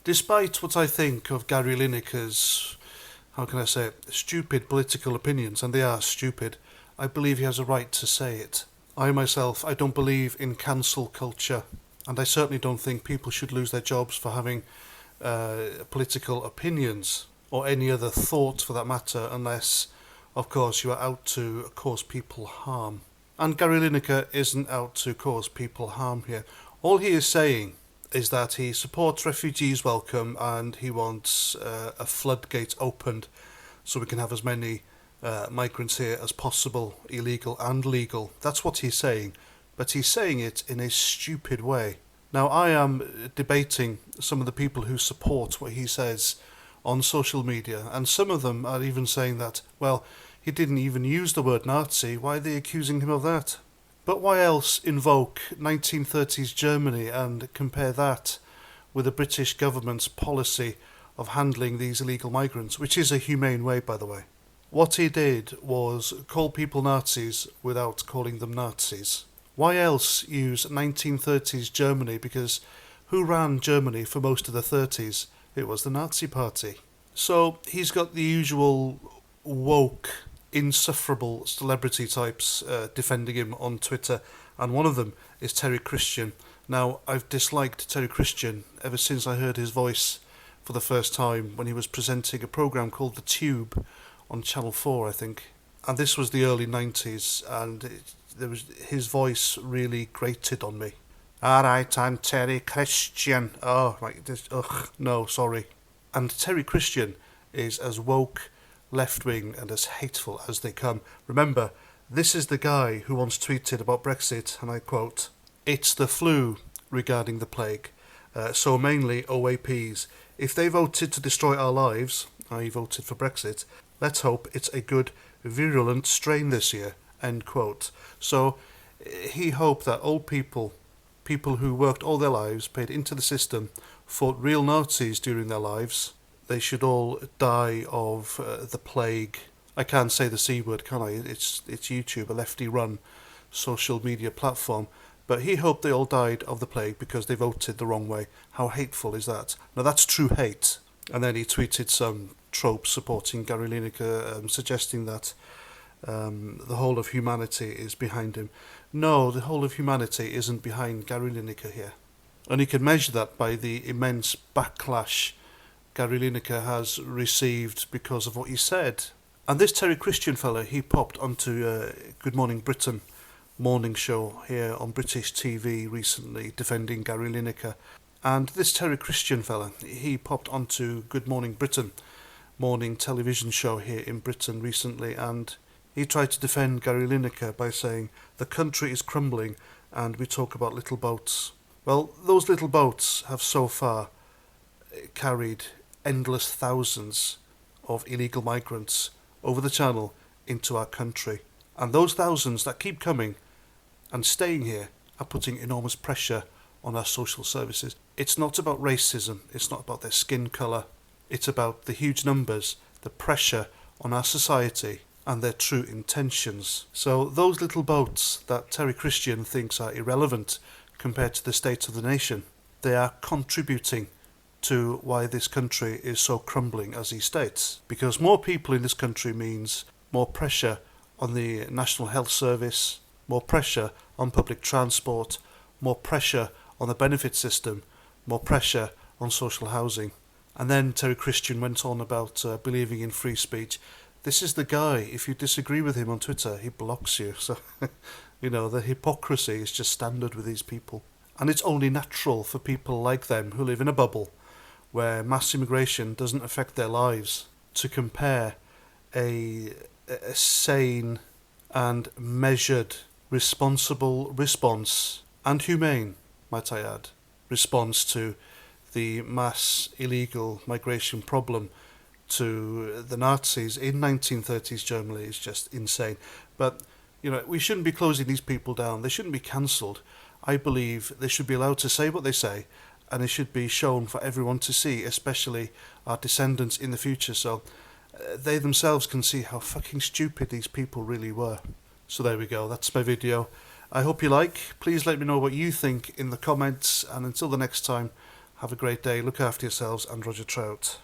Despite what I think of Gary Lineker's, how can I say it, stupid political opinions, and they are stupid, I believe he has a right to say it. I myself, I don't believe in cancel culture, and I certainly don't think people should lose their jobs for having political opinions, or any other thought for that matter, unless, of course, you are out to cause people harm. And Gary Lineker isn't out to cause people harm here. All he is saying is that he supports refugees welcome and he wants a floodgate opened so we can have as many migrants here as possible, illegal and legal. That's what he's saying, but he's saying it in a stupid way. Now, I am debating some of the people who support what he says on social media, and some of them are even saying that, well, he didn't even use the word Nazi, why are they accusing him of that? But why else invoke 1930s Germany and compare that with the British government's policy of handling these illegal migrants, which is a humane way, by the way? What he did was call people Nazis without calling them Nazis. Why else use 1930s Germany? Because who ran Germany for most of the 30s? It was the Nazi Party. So he's got the usual woke, insufferable celebrity types defending him on Twitter, and one of them is Terry Christian. Now, I've disliked Terry Christian ever since I heard his voice for the first time when he was presenting a programme called The Tube on Channel 4, I think. And this was the early 90s, and his voice really grated on me. Alright, I'm Terry Christian. Oh, like this, ugh, no, sorry. And Terry Christian is as woke, left-wing and as hateful as they come. Remember, this is the guy who once tweeted about Brexit, and I quote, "It's the flu regarding the plague. So mainly OAPs. If they voted to destroy our lives, I voted for Brexit, let's hope it's a good virulent strain this year," end quote. So he hoped that old people who worked all their lives, paid into the system, fought real Nazis during their lives, they should all die of the plague. I can't say the C word, can I? It's YouTube, a lefty-run social media platform. But he hoped they all died of the plague because they voted the wrong way. How hateful is that? Now that's true hate. And then he tweeted some tropes supporting Gary Lineker, suggesting that the whole of humanity is behind him. No, the whole of humanity isn't behind Gary Lineker here. And you can measure that by the immense backlash Gary Lineker has received because of what he said. And this Terry Christian fella, he popped onto Good Morning Britain morning show here on British TV recently defending Gary Lineker. And this Terry Christian fella, he popped onto Good Morning Britain morning television show here in Britain recently, and he tried to defend Gary Lineker by saying the country is crumbling and we talk about little boats. Well, those little boats have so far carried endless thousands of illegal migrants over the channel into our country. And those thousands that keep coming and staying here are putting enormous pressure on our social services. It's not about racism, it's not about their skin colour, it's about the huge numbers, the pressure on our society and their true intentions. So those little boats that Terry Christian thinks are irrelevant compared to the state of the nation, they are contributing to why this country is so crumbling as he states. Because more people in this country means more pressure on the National Health Service, more pressure on public transport, more pressure on the benefit system, more pressure on social housing. And then Terry Christian went on about believing in free speech. This is the guy, if you disagree with him on Twitter, he blocks you. So, the hypocrisy is just standard with these people. And it's only natural for people like them who live in a bubble where mass immigration doesn't affect their lives to compare a sane and measured, responsible response, and humane, might I add, response to the mass illegal migration problem to the Nazis in 1930s Germany is just insane. But, we shouldn't be closing these people down. They shouldn't be cancelled. I believe they should be allowed to say what they say, and it should be shown for everyone to see, especially our descendants in the future, so they themselves can see how fucking stupid these people really were. So there we go, that's my video. I hope you like. Please let me know what you think in the comments, and until the next time, Have a great day. Look after yourselves, and Roger Trout.